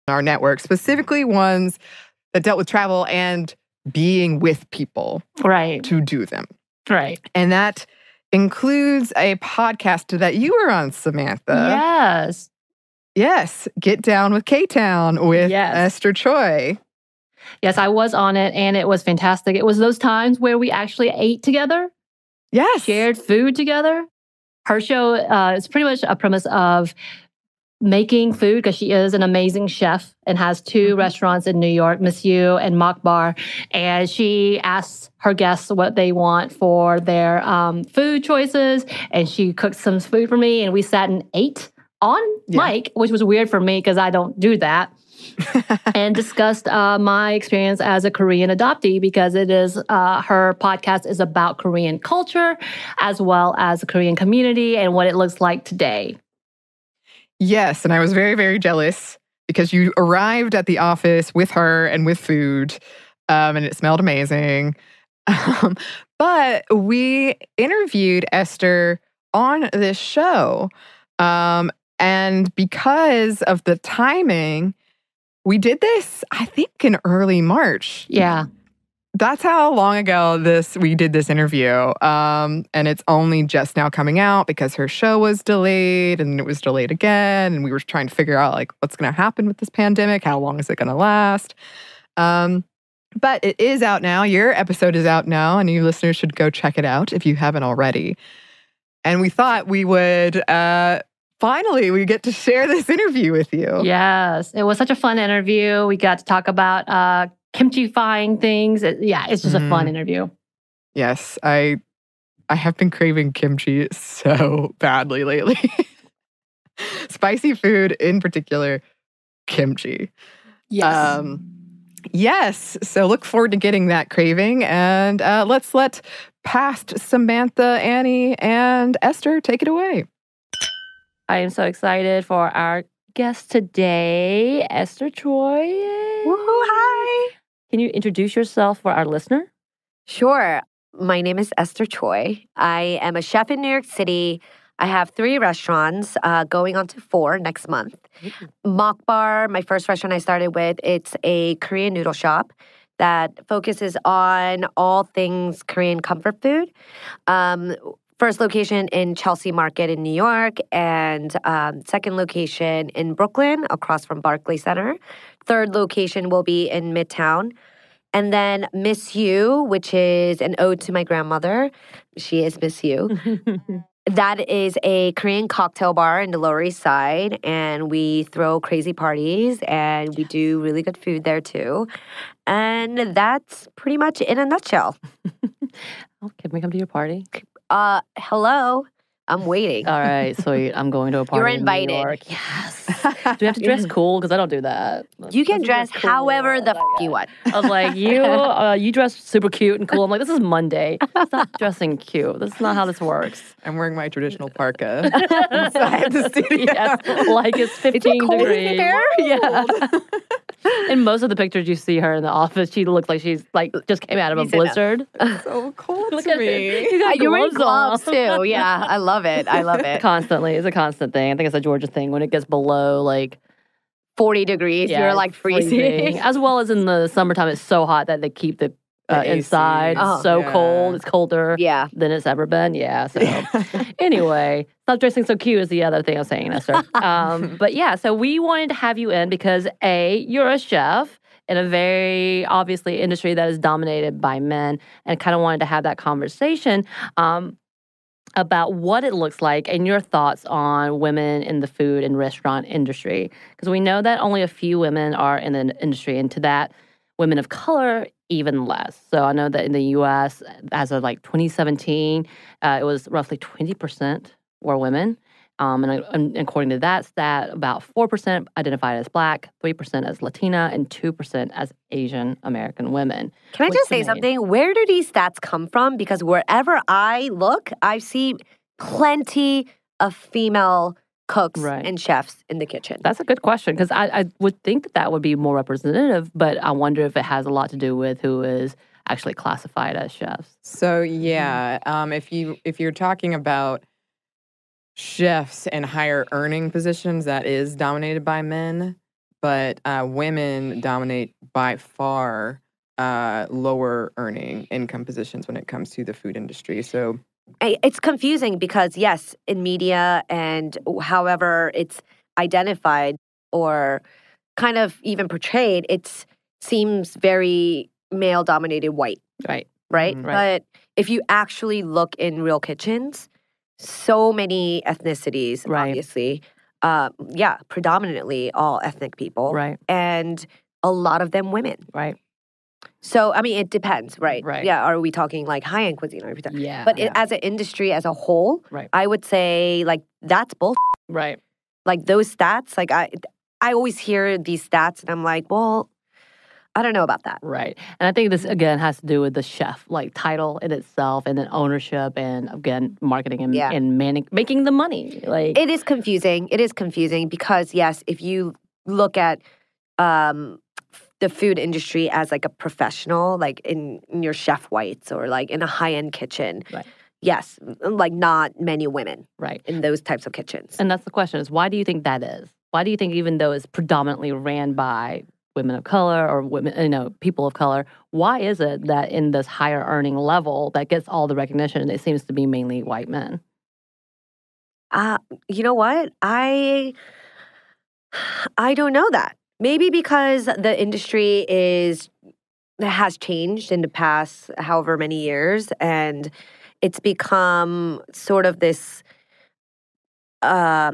our network, specifically ones that dealt with travel and being with people to do them. Right. And that includes a podcast that you were on, Samantha. Yes. Yes. Get Down with K-Town with Esther Choi. Yes, I was on it, and it was fantastic. It was those times where we actually ate together. Yes. Shared food together. Her show is pretty much a premise of making food, because she is an amazing chef and has two restaurants in New York, Miss You and Mock Bar. And she asks her guests what they want for their food choices. And she cooked some food for me, and we sat and ate on mic, which was weird for me because I don't do that. And discussed my experience as a Korean adoptee, because it is her podcast is about Korean culture as well as the Korean community and what it looks like today. Yes, and I was very, very jealous because you arrived at the office with her and with food, and it smelled amazing. But we interviewed Esther on this show, and because of the timing, we did this, I think, in early March. Yeah. That's how long ago we did this interview. And it's only just now coming out because her show was delayed and it was delayed again. And we were trying to figure out what's going to happen with this pandemic. How long is it going to last? But it is out now. Your episode is out now, and you listeners should go check it out if you haven't already. And we thought we would finally, we get to share this interview with you. Yes. It was such a fun interview. We got to talk about kimchi-fying things. It's just a fun interview. Yes. I have been craving kimchi so badly lately. Spicy food in particular, kimchi. Yes. Yes. So look forward to getting that craving. And let's let past Samantha, Anney, and Esther take it away. I am so excited for our guest today, Esther Choi. Woohoo, hi. Can you introduce yourself for our listener? Sure. My name is Esther Choi. I am a chef in New York City. I have 3 restaurants, going on to 4 next month. Mock Bar, my first restaurant I started with, it's a Korean noodle shop that focuses on all things Korean comfort food. First location in Chelsea Market in New York, and second location in Brooklyn, across from Barclays Center. Third location will be in Midtown. And then Miss You, which is an ode to my grandmother. She is Miss You. That is a Korean cocktail bar in the Lower East Side, and we throw crazy parties, and we do really good food there too. And that's pretty much in a nutshell. Oh, can we come to your party? Hello. I'm waiting. All right, sweet. I'm going to a party. You're in invited. New York. Yes. Do we have to dress cool? Because I don't do that. You can dress cool. however the you want. I was like, you dress super cute and cool. I'm like, this is Monday. Stop dressing cute. That's not how this works. I'm wearing my traditional parka inside the studio. Yes, like it's 15 degrees. Yeah. In most of the pictures you see her in the office, she looks like she's just came out of a blizzard. So cold Look to at me. You're wearing gloves too. Yeah, I love it. I love it. Constantly. It's a constant thing. I think it's a Georgia thing. When it gets below 40 degrees, you're freezing. As well as in the summertime, it's so hot that they keep the inside cold. It's colder than it's ever been. Yeah. So anyway, stop dressing so cute is the other thing I was saying, Esther. But yeah, so we wanted to have you in because you're a chef in a very obviously industry that is dominated by men, and kind of wanted to have that conversation about what it looks like and your thoughts on women in the food and restaurant industry. Because we know that only a few women are in the industry, and to that, women of color, even less. So I know that in the U.S., as of 2017, it was roughly 20% were women. And according to that stat, about 4% identified as Black, 3% as Latina, and 2% as Asian American women. Can I just say something? Where do these stats come from? Because wherever I look, I see plenty of female cooks and chefs in the kitchen. That's a good question, because I would think that would be more representative, but I wonder if it has a lot to do with who is actually classified as chefs. So yeah, if you're talking about chefs in higher earning positions that is dominated by men, but women dominate by far lower earning income positions when it comes to the food industry. So it's confusing because, yes, in media and however it's identified or kind of even portrayed, it seems very male-dominated white. Right. Right? Mm-hmm. But if you actually look in real kitchens, so many ethnicities, obviously. Predominantly all ethnic people. Right. And a lot of them women. Right. So, I mean, it depends, right? Right. Yeah, are we talking like high-end cuisine? Yeah. But as an industry as a whole, I would say, like, that's bullshit. Right. Like, those stats, like, I always hear these stats, and I'm like, well, I don't know about that. Right. And I think this, again, has to do with the chef, like, title in itself, and then ownership, and, again, marketing and making the money. Like, it is confusing. It is confusing because, yes, if you look at the food industry as, like, a professional, like, in your Chef Whites or, like, in a high-end kitchen, yes, like, not many women in those types of kitchens. And that's the question, is why do you think that is? Why do you think, even though it's predominantly ran by women of color or women, people of color, why is it that in this higher earning level that gets all the recognition, it seems to be mainly white men? You know what? I don't know that. Maybe because the industry has changed in the past however many years, and it's become sort of this how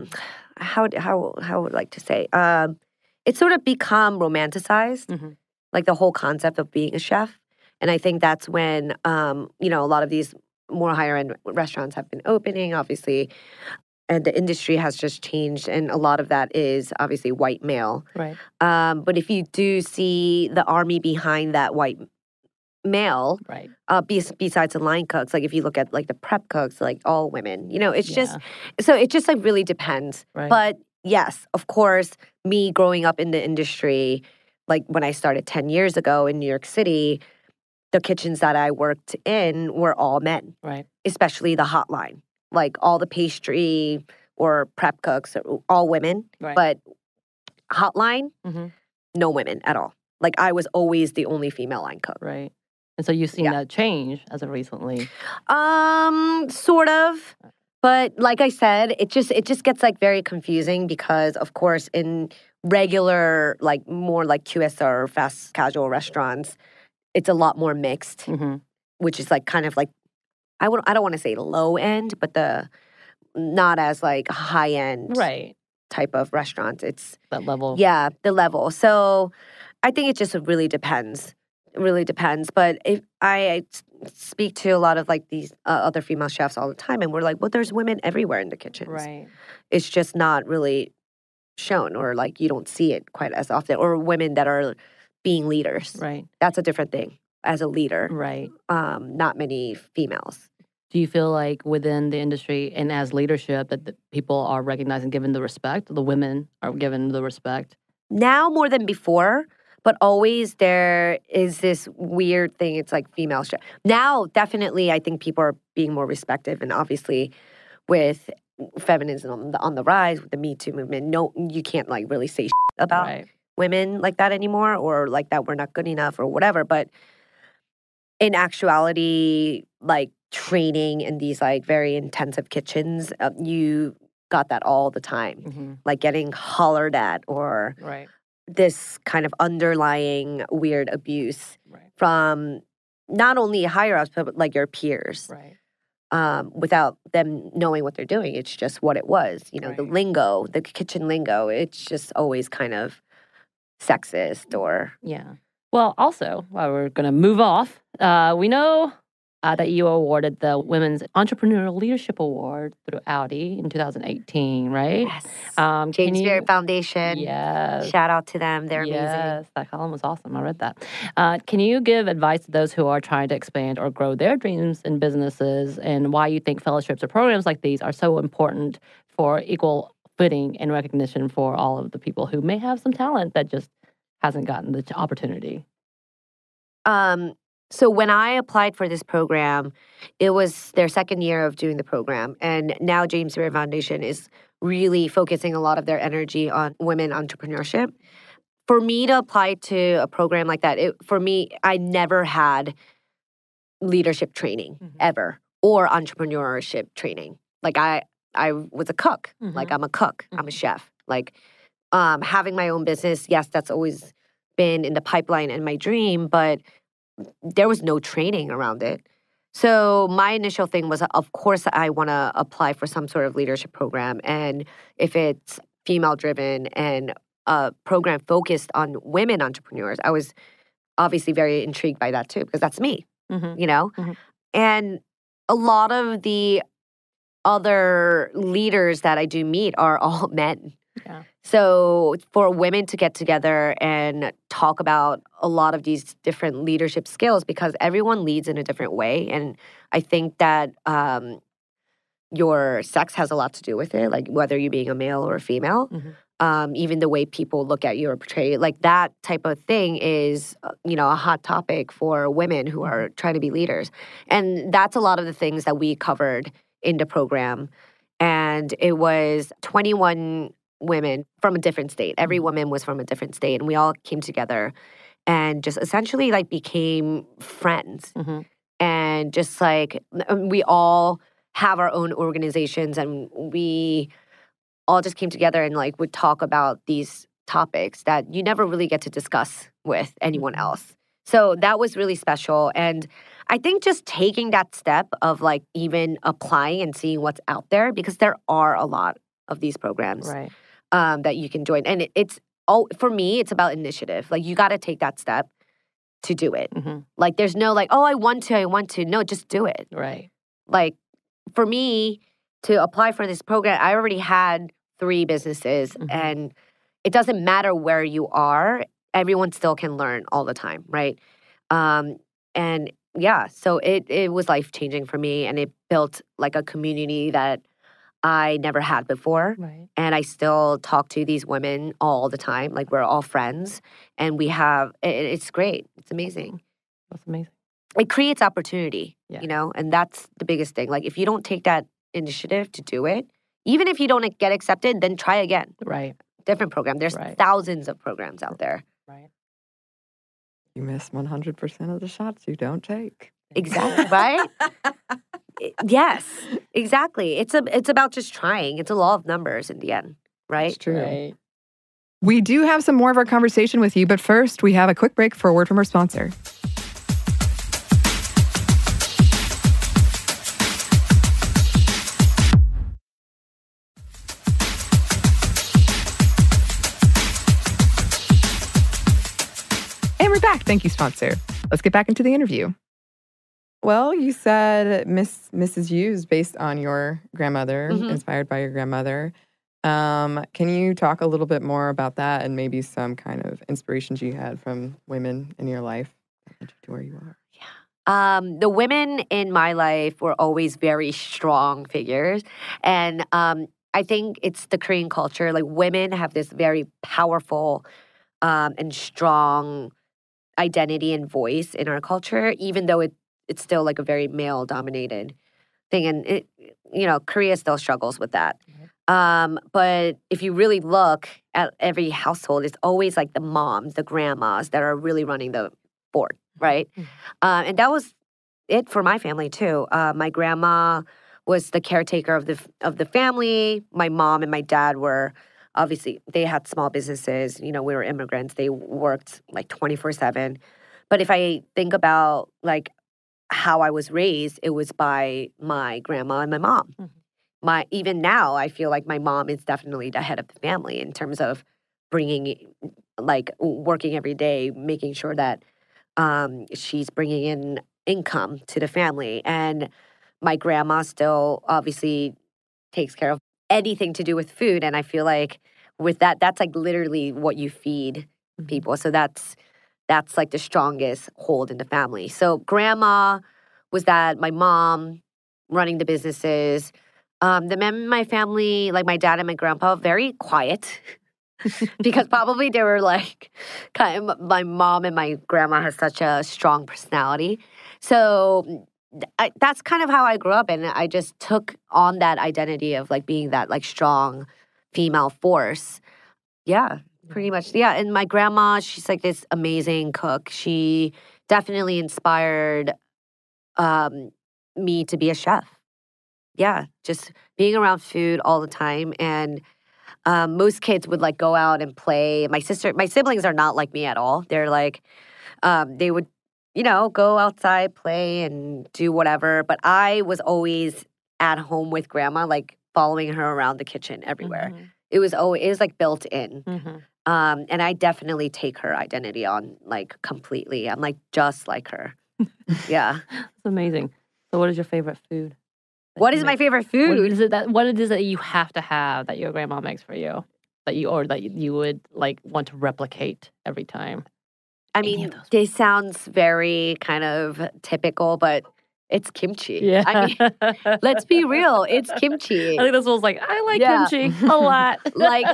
would I like to say it's sort of become romanticized, like the whole concept of being a chef. And I think that's when, a lot of these more higher-end restaurants have been opening, obviously, and the industry has just changed. And a lot of that is obviously white male. Right. But if you do see the army behind that white male, besides the line cooks, like if you look at like the prep cooks, like all women, it's just, so it just like really depends. Right. But yes, of course, me growing up in the industry, like when I started 10 years ago in New York City, the kitchens that I worked in were all men. Right. Especially the hotline. Like all the pastry or prep cooks, all women. Right. But hotline, no women at all. Like I was always the only female line cook. Right. And so you've seen that change as of recently. Sort of. But like I said, it just gets like very confusing because, of course, in regular, like more like QSR, fast casual restaurants, it's a lot more mixed, which is like kind of like, I don't want to say low end, but not as like high end type of restaurants. It's that level. Yeah, the level. So I think it just really depends. It really depends. But if I speak to a lot of like these other female chefs all the time, and we're like, well, there's women everywhere in the kitchens. Right. It's just not really shown, or like you don't see it quite as often, or women that are being leaders. Right. That's a different thing as a leader. Right. Not many females. Do you feel like within the industry and as leadership that the people are recognized and given the respect? The women are given the respect? Now more than before. But always there is this weird thing. It's like female chef. Now, definitely, I think people are being more respectful. And obviously, with feminism on the rise, with the Me Too movement, no, you can't like really say about women like that anymore, or like that we're not good enough or whatever. But in actuality, like training in these like very intensive kitchens, you got that all the time. Like getting hollered at or this kind of underlying weird abuse from not only higher ups, but like your peers. Without them knowing what they're doing. It's just what it was. The lingo, the kitchen lingo, it's just always kind of sexist or... Yeah. Well, also, while we're going to move off, we know that you awarded the Women's Entrepreneurial Leadership Award through Audi in 2018, right? Yes. James Beard Foundation. Yes. Shout out to them. They're amazing. Yes, that column was awesome. I read that. Can you give advice to those who are trying to expand or grow their dreams in businesses, and why you think fellowships or programs like these are so important for equal footing and recognition for all of the people who may have some talent that just hasn't gotten the opportunity? So when I applied for this program, it was their second year of doing the program. And now James Beard Foundation is really focusing a lot of their energy on women entrepreneurship. for me to apply to a program like that, for me, I never had leadership training ever or entrepreneurship training. Like I was a cook. Like I'm a cook. I'm a chef. Like having my own business, yes, that's always been in the pipeline and my dream, but there was no training around it. So my initial thing was, of course, I want to apply for some sort of leadership program. And if it's female-driven and a program focused on women entrepreneurs, I was obviously very intrigued by that too, because that's me, you know? And a lot of the other leaders that I do meet are all men. Yeah. So for women to get together and talk about a lot of these different leadership skills, because everyone leads in a different way. And I think that your sex has a lot to do with it, like whether you being a male or a female. Even the way people look at you or portray you, like that type of thing is, a hot topic for women who are trying to be leaders. And that's a lot of the things that we covered in the program. And it was 21 women from a different state. Every woman was from a different state. And we all came together and just essentially like became friends. And just like we all have our own organizations and we all just came together and like would talk about these topics that you never really get to discuss with anyone else. So that was really special. And I think just taking that step of like even applying and seeing what's out there, because there are a lot of these programs that you can join. And for me, it's about initiative. Like you got to take that step to do it. Like there's no like, oh, I want to. No, just do it. Right. Like for me to apply for this program, I already had 3 businesses and it doesn't matter where you are. Everyone still can learn all the time, right? And yeah, so it was life-changing for me and it built like a community that I never had before. Right. And I still talk to these women all the time. Like we're all friends and it's great. It's amazing. That's amazing. It creates opportunity, and that's the biggest thing. Like if you don't take that initiative to do it, even if you don't get accepted, then try again. Right. Different program. There's thousands of programs out there. Right. You miss 100% of the shots you don't take. Exactly. Right? Yes, exactly. It's about just trying. It's a law of numbers in the end, right? It's true. Right. We do have some more of our conversation with you, but first we have a quick break for a word from our sponsor. And we're back. Thank you, sponsor. Let's get back into the interview. Well, you said Mrs. Hughes based on your grandmother, inspired by your grandmother. Can you talk a little bit more about that and maybe some kind of inspirations you had from women in your life that led you to where you are? Yeah. The women in my life were always very strong figures. And I think it's the Korean culture. Like women have this very powerful and strong identity and voice in our culture, even though it's still like a very male-dominated thing. And, Korea still struggles with that. But if you really look at every household, it's always like the moms, the grandmas that are really running the board, right? And that was it for my family too. My grandma was the caretaker of the family. My mom and my dad were, obviously, they had small businesses. We were immigrants. They worked like 24/7. But if I think about like how I was raised, it was by my grandma and my mom. Even now, I feel like my mom is definitely the head of the family in terms of working every day, making sure that she's bringing in income to the family. And my grandma still obviously takes care of anything to do with food. And I feel like with that's like literally what you feed people. So that's like the strongest hold in the family. So grandma was that, my mom running the businesses. The men in my family, like my dad and my grandpa, very quiet because probably they were like, my mom and my grandma has such a strong personality. So that's kind of how I grew up. And I just took on that identity of like being that like strong female force. Yeah, Pretty much. Yeah. And my grandma, she's like this amazing cook. She definitely inspired me to be a chef. Yeah. Just being around food all the time. And most kids would like go out and play. My siblings are not like me at all. They're like, they would, go outside, play and do whatever. But I was always at home with grandma, like following her around the kitchen everywhere. Mm-hmm. It was like built in. Mm-hmm. And I definitely take her identity on like completely. I'm like just like her. Yeah. That's amazing. So what is your favorite food? What is my favorite food? What it is that you have to have that your grandma makes for you that you would like want to replicate every time? I mean, this sounds very kind of typical, but it's kimchi. Yeah. I mean, let's be real. It's kimchi. I think this was like, I like kimchi a lot. Like,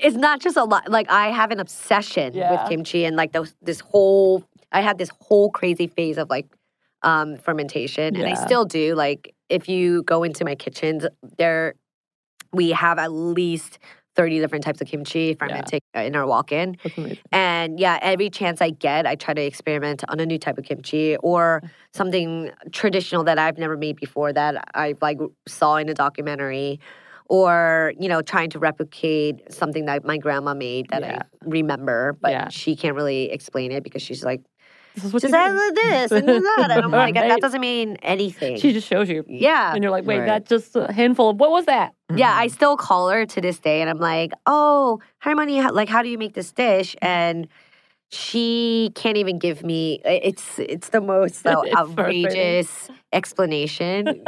it's not just a lot. Like, I have an obsession with kimchi and like I had this whole crazy phase of like fermentation. And I still do. Like, if you go into my kitchens, we have at least 30 different types of kimchi fermenting in our walk-in. And every chance I get, I try to experiment on a new type of kimchi or something traditional that I've never made before that I like saw in a documentary, or trying to replicate something that my grandma made that I remember, but she can't really explain it because she's like, just add this and that. And I'm like, that doesn't mean anything. She just shows you. Yeah. And you're like, wait, that's just a handful of, what was that? Yeah, I still call her to this day. And I'm like, oh, Harmony, like, how do you make this dish? And she can't even give me, it's the most outrageous explanation.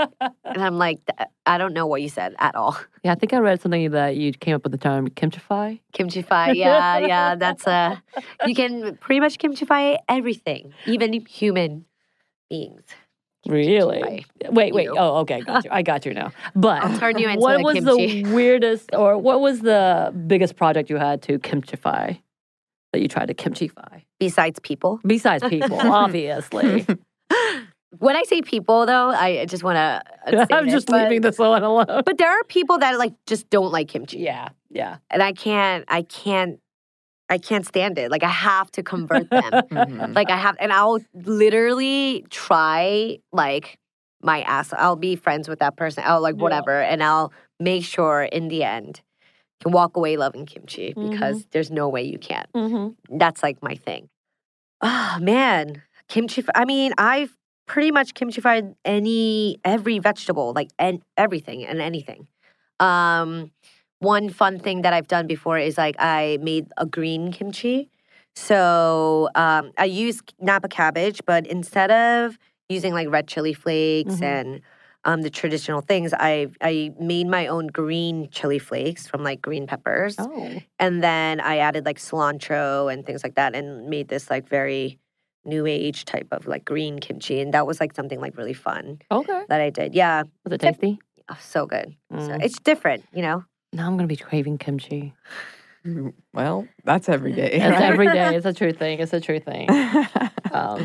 And I'm like, I don't know what you said at all. Yeah, I think I read something that you came up with the term kimchify. Kimchify, yeah. That's you can pretty much kimchify everything, even human beings. Really? Wait. Oh, okay, I got you now. But I'll turn you into what was kimchi. the weirdest, or what was the biggest project you had to kimchify? That you tried to kimchify? Besides people, obviously. When I say people, though, I just want to. I'm just leaving this one alone. But there are people that like just don't like kimchi. Yeah. And I can't stand it. Like I have to convert them. Mm-hmm. Like and I'll literally try like my ass. I'll be friends with that person. I'll like whatever, and I'll make sure in the end can walk away loving kimchi because there's no way you can't. Mm-hmm. That's like my thing. Oh, man. Kimchi. I mean, I've pretty much kimchified every vegetable, like everything and anything. One fun thing that I've done before is like I made a green kimchi. So I use Napa cabbage, but instead of using like red chili flakes and the traditional things, I made my own green chili flakes from like green peppers. Oh. And then I added like cilantro and things like that and made this like very new age type of like green kimchi. And that was like something like really fun. Okay. That I did. Yeah. Was it tasty? Oh, so good. So it's different, Now I'm going to be craving kimchi. Well, that's every day. It's every day. It's a true thing.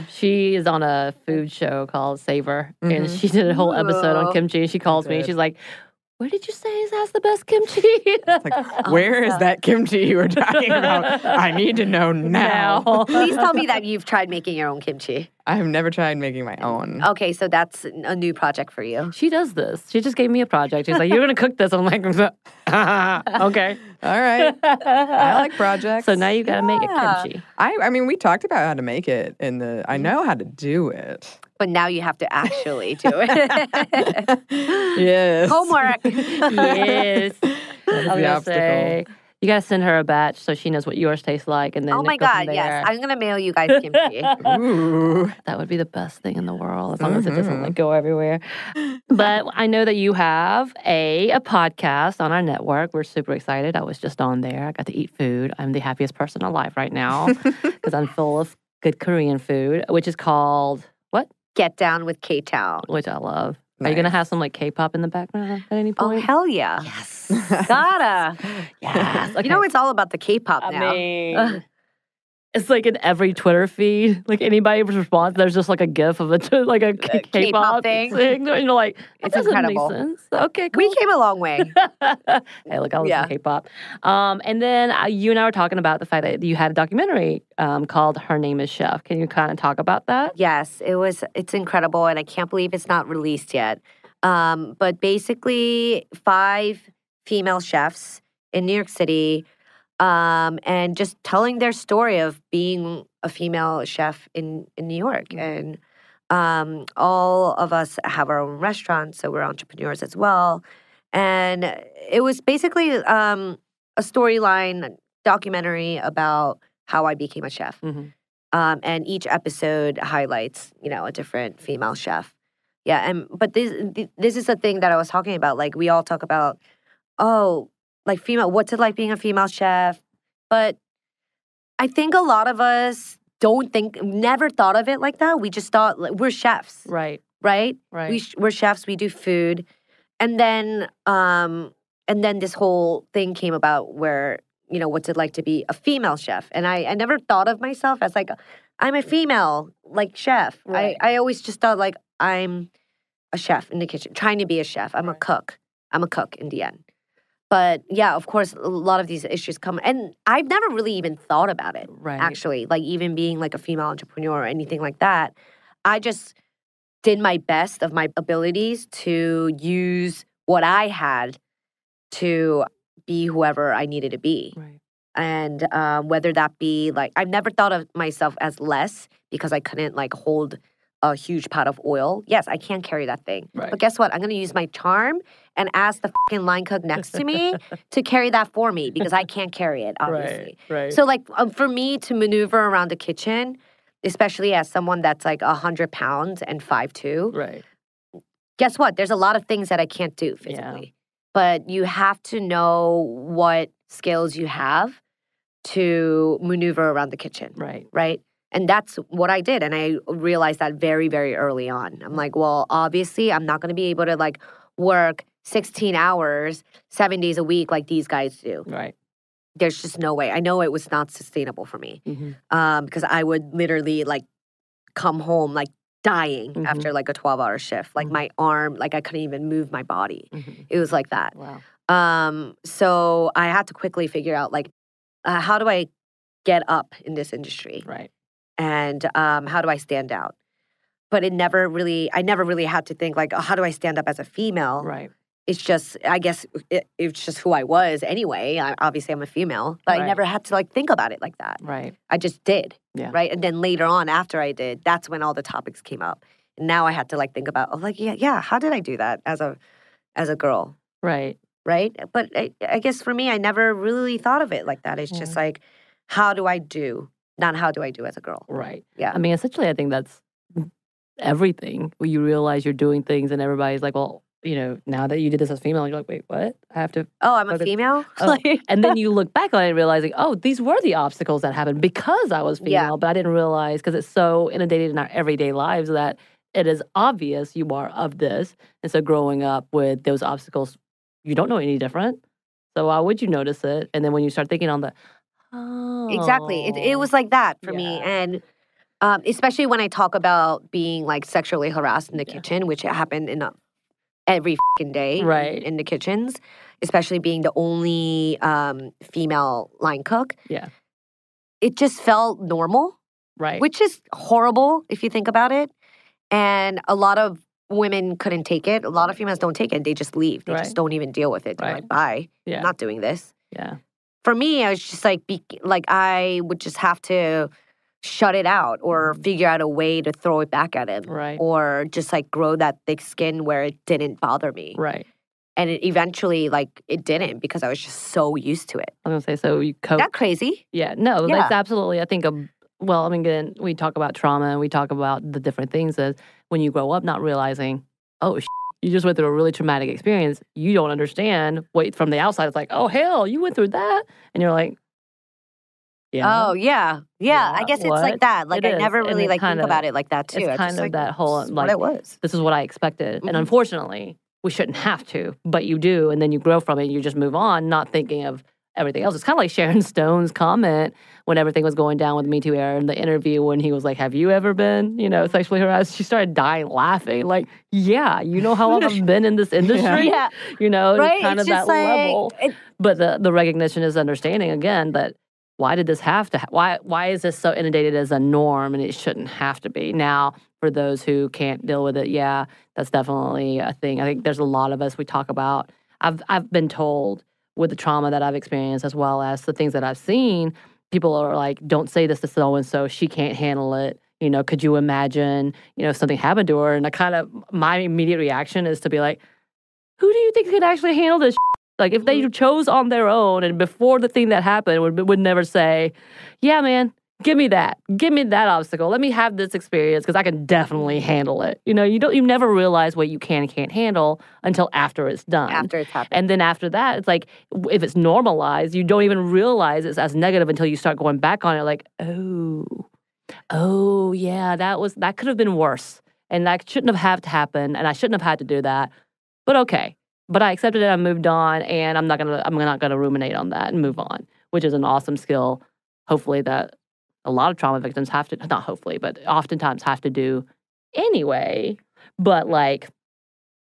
She is on a food show called Savor, and she did a whole episode on kimchi. And she calls me. She's like, "Where did you say has the best kimchi?" Like, where is that kimchi you were talking about? I need to know now. Please tell me that you've tried making your own kimchi. I have never tried making my own. Okay, so that's a new project for you. She does this. She just gave me a project. She's like, "You're going to cook this." I'm like, "Okay. All right." I like projects. So now you got to make it kimchi. I mean, we talked about how to make it I know how to do it. But now you have to actually do it. Yes. Homework. Yes. That is the obstacle. You got to send her a batch so she knows what yours tastes like. And then oh my God, yes. I'm going to mail you guys kimchi. Ooh. That would be the best thing in the world as long as it doesn't like go everywhere. But I know that you have a podcast on our network. We're super excited. I was just on there. I got to eat food. I'm the happiest person alive right now because I'm full of good Korean food, which is called what? Get Down with K-Town. Which I love. Nice. Are you going to have some like K-pop in the background at any point? Oh, hell yeah. Yes. Gotta. Yes. Okay. You know, it's all about the K-pop now. I mean, It's like in every Twitter feed, like anybody's response, there's just like a GIF of a K-pop thing. And you're like, that doesn't incredible. make sense. Okay, cool. We came a long way. Hey, look, I listen to K-pop. And then you and I were talking about the fact that you had a documentary called Her Name is Chef. Can you kind of talk about that? Yes, it's incredible, and I can't believe it's not released yet. But basically, 5 female chefs in New York City, and just telling their story of being a female chef in New York. And all of us have our own restaurants, so we're entrepreneurs as well. And it was basically a storyline documentary about how I became a chef. And each episode highlights, a different female chef. Yeah, but this is a thing that I was talking about. Like, we all talk about, what's it like being a female chef? But I think a lot of us never thought of it like that. We just thought, we're chefs. Right. We're chefs, we do food. And then this whole thing came about where, what's it like to be a female chef? And I never thought of myself as like, I'm a female, chef. Right. I always just thought like, I'm a chef in the kitchen, trying to be a chef. I'm a cook. I'm a cook in the end. But yeah, of course, a lot of these issues come. And I've never really even thought about it, actually. Like, even being like a female entrepreneur or anything like that. I just did my best of my abilities to use what I had to be whoever I needed to be. Right. And whether that be I've never thought of myself as less because I couldn't hold a huge pot of oil. Yes, I can carry that thing. Right. But guess what? I'm going to use my charm and ask the fucking line cook next to me to carry that for me because I can't carry it, obviously. Right. So for me to maneuver around the kitchen, especially as someone that's 100 pounds and 5'2", right. Guess what? There's a lot of things that I can't do physically. Yeah. But you have to know what skills you have to maneuver around the kitchen. Right? And that's what I did. And I realized that very, very early on. I'm like, well, obviously, I'm not going to be able to work 16 hours, 7 days a week like these guys do. Right. There's just no way. I know it was not sustainable for me because I would literally come home dying after a 12-hour shift. My arm, I couldn't even move my body. It was like that. Wow. So I had to quickly figure out how do I get up in this industry? Right. And how do I stand out? But I never really had to think how do I stand up as a female? Right. It's just, I guess, it's just who I was anyway. Obviously, I'm a female, but I never had to think about it like that. Right. I just did. Yeah. Right. And then later on, after I did, that's when all the topics came up. And now I had to think about, how did I do that as a girl? Right. Right. But I guess for me, I never really thought of it like that. It's just how do I do? Not how do I do as a girl. Right. Yeah. I mean, essentially, I think that's everything. When you realize you're doing things and everybody's like, well, now that you did this as female, you're like, wait, what? I have to. Oh, I'm a female? Oh. And then you look back on it realizing, oh, these were the obstacles that happened because I was female. But I didn't realize because it's so inundated in our everyday lives that it is obvious you are of this. And so growing up with those obstacles, you don't know any different. So why would you notice it? And then when you start thinking on the, exactly. It was like that for me. And especially when I talk about being sexually harassed in the kitchen, which happened every fucking day in the kitchens, especially being the only female line cook. Yeah. It just felt normal. Right. Which is horrible if you think about it. And a lot of women couldn't take it. A lot of females don't take it. They just leave. They just don't even deal with it. They're like, bye. Yeah. I'm not doing this. Yeah. For me, I was just I would just have to shut it out or figure out a way to throw it back at him. Right. Or just grow that thick skin where it didn't bother me. Right. And it eventually, it didn't because I was just so used to it. I was going to say, so you cope. Is that crazy? Yeah. No, that's absolutely, I think, again, we talk about trauma and we talk about the different things as when you grow up not realizing, oh, you just went through a really traumatic experience. You don't understand. Wait, from the outside, it's like, oh, hell, you went through that? And you're like, yeah. Oh, yeah. Yeah. I guess it's like that. I never really think about it like that, too. It's kind of that whole, what it was. This is what I expected. And unfortunately, we shouldn't have to, but you do. And then you grow from it and you just move on, not thinking of, everything else. It's kind of like Sharon Stone's comment when everything was going down with Me Too era in the interview when he was like, have you ever been, sexually harassed? She started dying laughing. Like, yeah, you know how long I've been in this industry? Yeah. Right? Kind of that level. But the recognition is understanding, again, that why did this have to why is this so inundated as a norm, and it shouldn't have to be? Now, for those who can't deal with it, yeah, that's definitely a thing. I think there's a lot of us we talk about. I've been told with the trauma that I've experienced as well as the things that I've seen, people are like, don't say this to so-and-so. She can't handle it. Could you imagine, if something happened to her? And my immediate reaction is to be like, who do you think could actually handle this? Like, if they chose on their own and before the thing that happened would never say, yeah, man, give me that obstacle. Let me have this experience because I can definitely handle it. You never realize what you can and can't handle until after it's done. After it's happened. And then after that, it's like, if it's normalized, you don't even realize it's as negative until you start going back on it like, oh, yeah, that could have been worse. And that shouldn't have had to happen. And I shouldn't have had to do that. But okay. But I accepted it, I moved on, and I'm not gonna ruminate on that and move on, which is an awesome skill, hopefully, that a lot of trauma victims have to, not hopefully, but oftentimes have to do anyway. But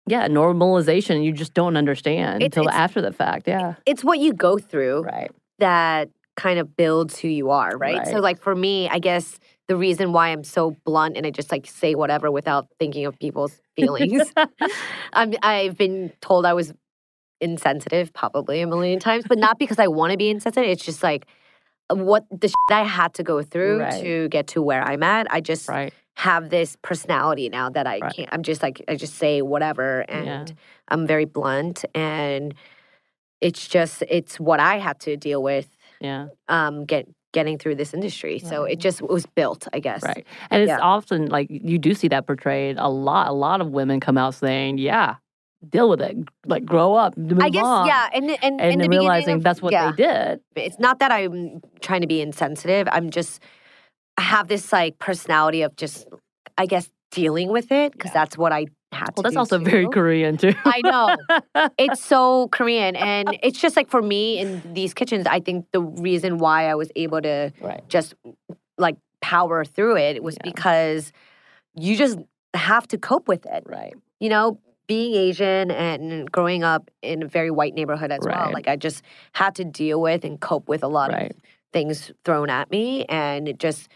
normalization, you just don't understand until after the fact, It's what you go through right. that kind of builds who you are, right? So for me, I guess the reason why I'm so blunt and I just say whatever without thinking of people's feelings. I've been told I was insensitive probably a million times, but not because I want to be insensitive. It's just what the shit I had to go through to get to where I'm at. I just have this personality now that I can't. I'm just I just say whatever, and I'm very blunt, and it's what I had to deal with. Yeah. Getting through this industry. So it was built, I guess. Right. And it's often you do see that portrayed a lot. A lot of women come out saying, yeah, deal with it. Grow up, move I guess, on. yeah. And then realizing that's what they did. It's not that I'm trying to be insensitive. I have this personality of just, I guess, dealing with it because that's what I had to do. Well, that's also very Korean too. I know. It's so Korean. And it's just for me in these kitchens, I think the reason why I was able to just power through it was because you just have to cope with it. Right. Being Asian and growing up in a very white neighborhood as well. I just had to deal with and cope with a lot of things thrown at me, and it just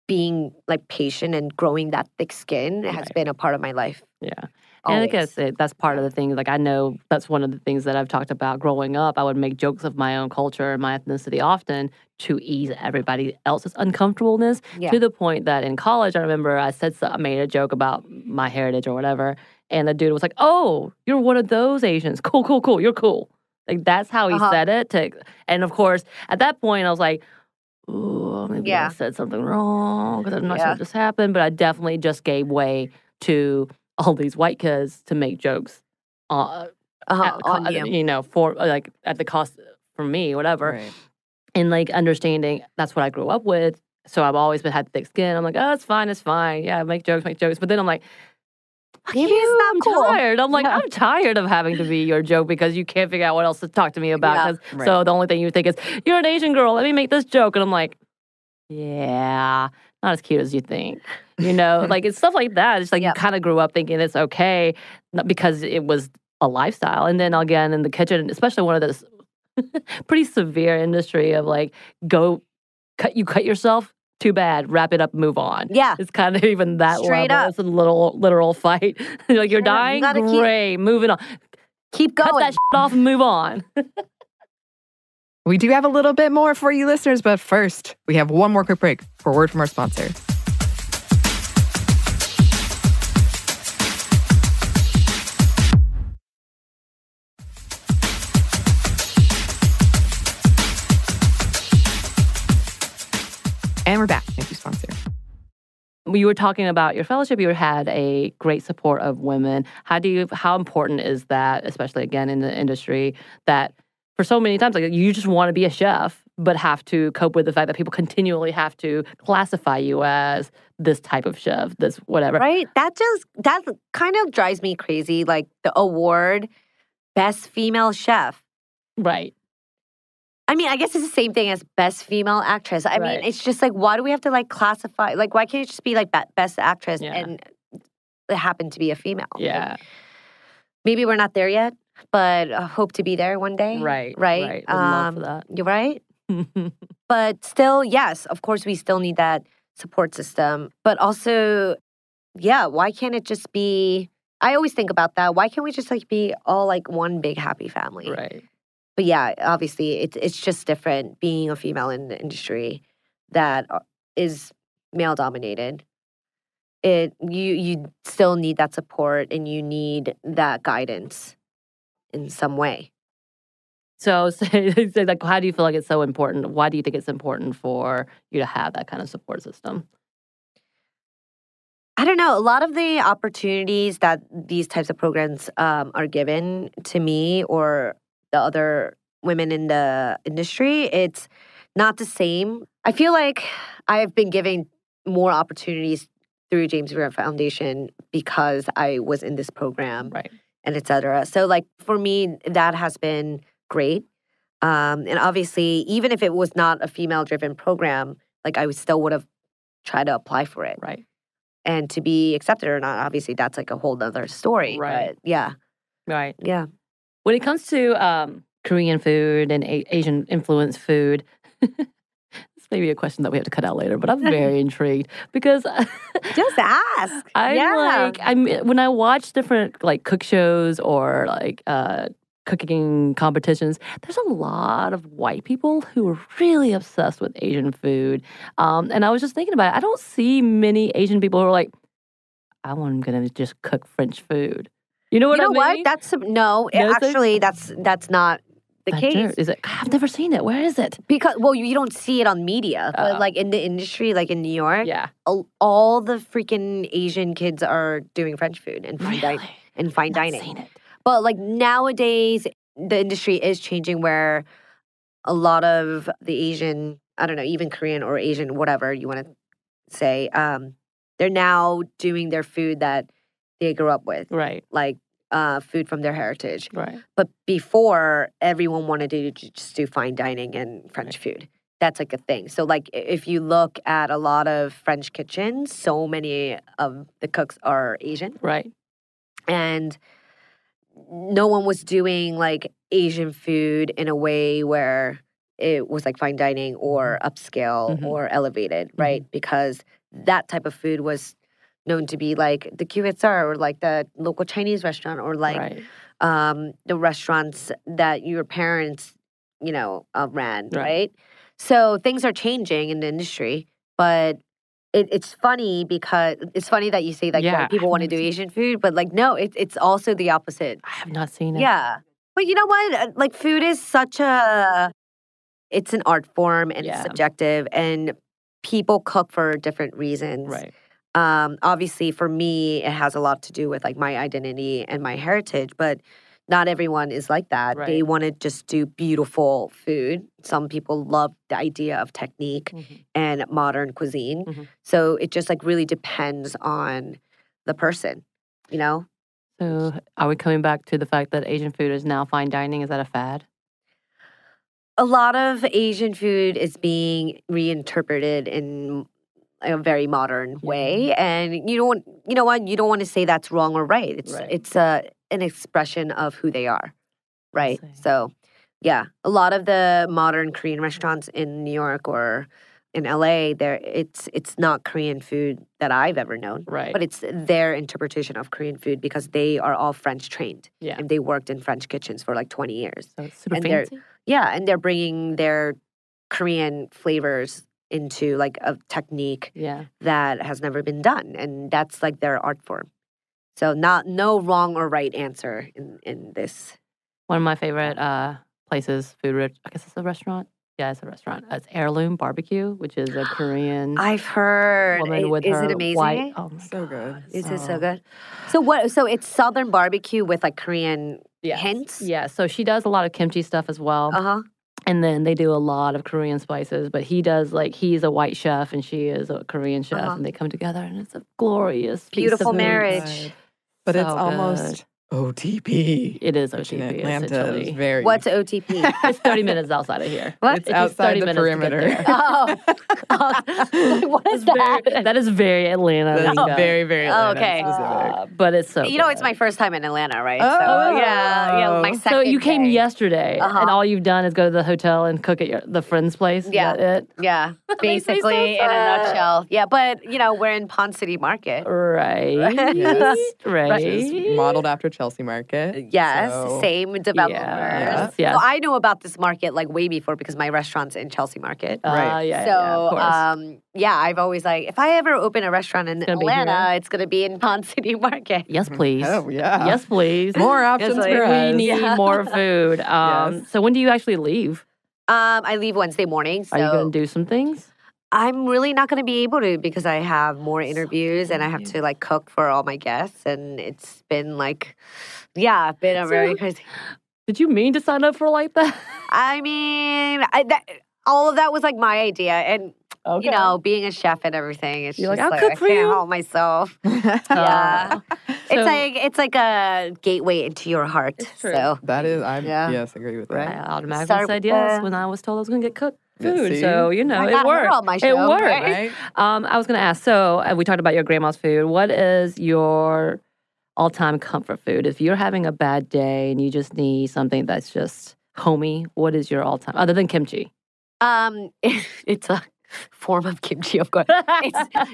being patient and growing that thick skin has been a part of my life. Yeah. And I guess that's part of the thing. I know that's one of the things that I've talked about growing up. I would make jokes of my own culture and my ethnicity often to ease everybody else's uncomfortableness to the point that in college, I remember I made a joke about my heritage or whatever. And the dude was like, oh, you're one of those Asians. Cool, cool, cool. You're cool. That's how he said it. And of course, at that point, I was like, ooh, maybe I said something wrong because I'm not sure what just happened. But I definitely just gave way to all these white kids to make jokes on you. For at the cost for me, whatever. Right. And understanding that's what I grew up with. So I've always had thick skin. I'm like, oh, it's fine. Yeah, make jokes. But then I'm like, maybe it's not cool. Tired. I'm I'm tired of having to be your joke because you can't figure out what else to talk to me about. So the only thing you think is, you're an Asian girl, let me make this joke. And I'm like, yeah, not as cute as you think. It's stuff like that. It's you kind of grew up thinking it's okay because it was a lifestyle. And then again, in the kitchen, especially one of those pretty severe industry of you cut yourself, too bad, wrap it up, move on. Yeah. It's kind of even that straight level. Up. It's a literal fight. You're dying? Great, moving on. Keep going. Cut that shit off and move on. We do have a little bit more for you listeners, but first, we have one more quick break for a word from our sponsor. And we're back. Thank you, sponsor. You were talking about your fellowship. You had a great support of women. How important is that, especially again in the industry, that for so many times you just want to be a chef, but have to cope with the fact that people continually have to classify you as this type of chef, this whatever. Right? That kind of drives me crazy. The award, best female chef. Right. I mean, I guess it's the same thing as best female actress. I mean, it's just like, why do we have to like classify? Like, why can't it just be like best actress and it happened to be a female? Yeah. Like, maybe we're not there yet, but I hope to be there one day. Right. Right. Would love for that. You're right. But still, yes, of course, we still need that support system. But also, yeah, why can't it just be? I always think about that. Why can't we just like be all like one big happy family? Right. But yeah, obviously, it's just different being a female in the industry that is male dominated. You still need that support and you need that guidance in some way. So, like, how do you feel like it's so important? Why do you think it's important for you to have that kind of support system? I don't know. A lot of the opportunities that these types of programs are given to me or the other women in the industry, it's not the same. I feel like I've been given more opportunities through James Beard Foundation because I was in this program, right, and et cetera. So, like, for me, that has been great. And obviously, even if it was not a female-driven program, like, I still would have tried to apply for it. Right. And to be accepted or not, obviously, that's like a whole other story. Right. But yeah. Right. Yeah. When it comes to Korean food and Asian influence food, this may be a question that we have to cut out later, but I'm very intrigued because just ask. When I watch different like cook shows or like cooking competitions, there's a lot of white people who are really obsessed with Asian food. And I was just thinking about it. I don't see many Asian people who are like, I'm going to just cook French food. You know what I mean? What? That's not the case. True. Is it? I've never seen it. Where is it? Because, well, you don't see it on media. But like in the industry, like in New York, all the freaking Asian kids are doing French food and fine dining. Seen it. But like nowadays, the industry is changing where a lot of the Asian, I don't know, even Korean or Asian, whatever you want to say, they're now doing their food that they grew up with. Right. Like food from their heritage. Right. But before, everyone wanted to just do fine dining and French food. That's like a thing. So like if you look at a lot of French kitchens, so many of the cooks are Asian. Right. And no one was doing like Asian food in a way where it was like fine dining or upscale or elevated, right? Because that type of food was known to be like the QSR or like the local Chinese restaurant or like the restaurants that your parents, ran, right? So things are changing in the industry, but it's funny because it's funny that you say like white people want to do Asian food, but like no, it's also the opposite. I have not seen it. Yeah, but you know what? Like food is it's an art form and it's subjective, and people cook for different reasons. Right. Obviously, for me, it has a lot to do with like my identity and my heritage, but not everyone is like that. Right. They want to just do beautiful food. Some people love the idea of technique and modern cuisine. So it just like really depends on the person, So are we coming back to the fact that Asian food is now fine dining? Is that a fad? A lot of Asian food is being reinterpreted in a very modern way, and you don't want to say that's wrong or right. It's an expression of who they are, right? So, yeah, a lot of the modern Korean restaurants in New York or in LA, it's not Korean food that I've ever known, right? But it's their interpretation of Korean food because they are all French trained, and they worked in French kitchens for like 20 years. So it's super fancy. And they're bringing their Korean flavors into like a technique that has never been done, and that's like their art form. So no wrong or right answer in this. One of my favorite places, I guess it's a restaurant. Yeah, it's a restaurant. It's Heirloom Barbecue, which is a Korean. I've heard. Woman Is it amazing? White, oh my so God. good. Is it so good? So what? So it's Southern barbecue with like Korean hints. Yeah. So she does a lot of kimchi stuff as well. And then they do a lot of Korean spices, but he's a white chef and she is a Korean chef, and they come together and it's a glorious, beautiful piece of marriage. But So it's almost OTP. It is Which in OTP, Atlanta essentially. is very. What's OTP? It's 30 minutes outside of here. What? It's outside 30 the minutes to get perimeter. there. What is that? That is very Atlanta. That's lingo. very, very Atlanta Okay. specific. But it's so You know, good. it's my first time in Atlanta, right? Oh. So, yeah, my second So you came day. yesterday, and all you've done is go to the hotel and cook at the friend's place? Is Yeah. that it? Yeah, makes me so basically, in a sad. nutshell. Yeah, but, we're in Pond City Market. Right. Yes. Right. Which is modeled after Chelsea Market. Yes, So- same developers. Yes. So I knew about this market like way before because my restaurant's in Chelsea Market. Right. Yeah, So, of course. I've always if I ever open a restaurant in gonna be Atlanta, here. it's going to be in Pond City Market. Yes, please. Oh, yeah. Yes, please. More options Yes, for us. We need more food. Yes. So when do you actually leave? I leave Wednesday morning. So Are you going to do some things? I'm really not going to be able to because I have more interviews and I have to cook for all my guests. And it's been been a very crazy. Did you mean to sign up for like that? I mean, all of that was my idea. And, being a chef and everything, it's You're just I'll cook I for can't you. help myself. Yeah. It's like a gateway into your heart. true. So That is, I Yeah. agree with Right. that. I automatically Start said with yes the- when I was told I was going to get cooked Yeah, food. see? So, I it got her worked. on my It show, worked. right? Right? I was going to ask, so we talked about your grandma's food. What is your all-time comfort food? If you're having a bad day and you just need something that's just homey, what is your all-time, other than kimchi? It's a form of kimchi, of course.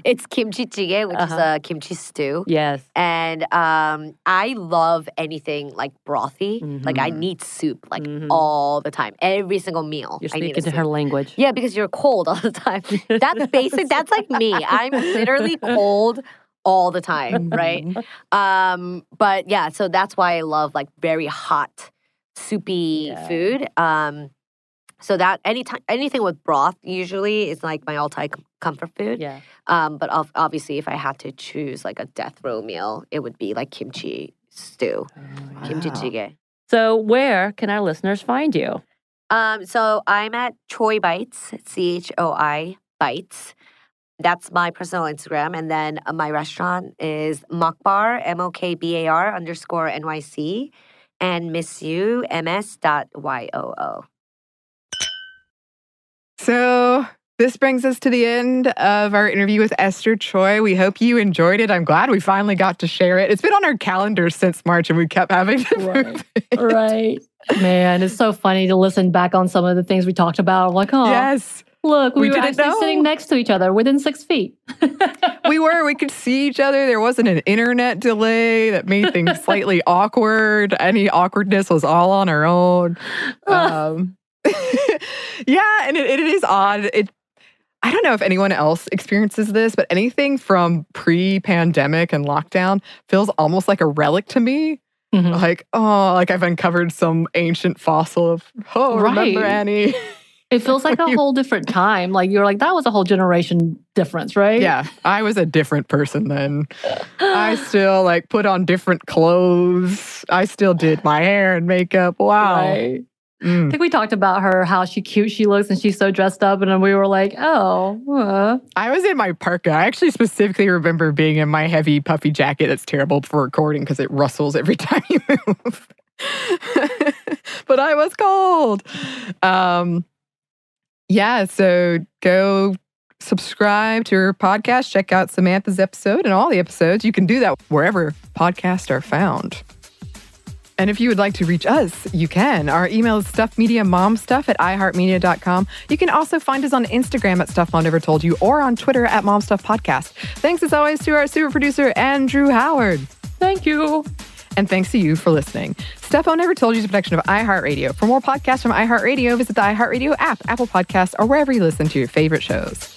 It's kimchi jjigae, which is a kimchi stew. Yes. And I love anything brothy. I need soup all the time. Every single meal. You're I need speaking to a her soup. language. Yeah, because you're cold all the time. That's basic. That's like me. I'm literally cold all the time, right? But yeah, so that's why I love very hot, soupy food. So that anything with broth usually is my all-time comfort food. Yeah. But obviously, if I had to choose a death row meal, it would be kimchi stew, kimchi jjigae. So where can our listeners find you? So I'm at Choi Bites, CHOI Bites. That's my personal Instagram. And then my restaurant is Mokbar, MOKBAR_NYC, and missyou.ms.YOO. So this brings us to the end of our interview with Esther Choi. We hope you enjoyed it. I'm glad we finally got to share it. It's been on our calendar since March and we kept having to move it. Right. Man, it's so funny to listen back on some of the things we talked about. I'm like, oh, Yes. look, we were didn't actually know. sitting next to each other within 6 feet. We could see each other. There wasn't an internet delay that made things slightly awkward. Any awkwardness was all on our own. Yeah, and it is odd. I don't know if anyone else experiences this, but anything from pre-pandemic and lockdown feels almost like a relic to me. Mm-hmm. I've uncovered some ancient fossil of, remember Right. Anney? It feels like a whole different time. You're that was a whole generation difference, right? Yeah, I was a different person then. I still put on different clothes. I still did my hair and makeup. Wow. Right. I think we talked about her, how cute she looks, and she's so dressed up. And then we were like, oh. I was in my parka. I actually specifically remember being in my heavy, puffy jacket that's terrible for recording because it rustles every time you move. But I was cold. Yeah, so go subscribe to her podcast. Check out Samantha's episode and all the episodes. You can do that wherever podcasts are found. And if you would like to reach us, you can. Our email is stuffmediamomstuff@iheartmedia.com. You can also find us on Instagram at Stuff Mom Never Told You or on Twitter at MomStuffPodcast. Thanks as always to our super producer, Andrew Howard. Thank you. And thanks to you for listening. Stuff Mom Never Told You is a production of iHeartRadio. For more podcasts from iHeartRadio, visit the iHeartRadio app, Apple Podcasts, or wherever you listen to your favorite shows.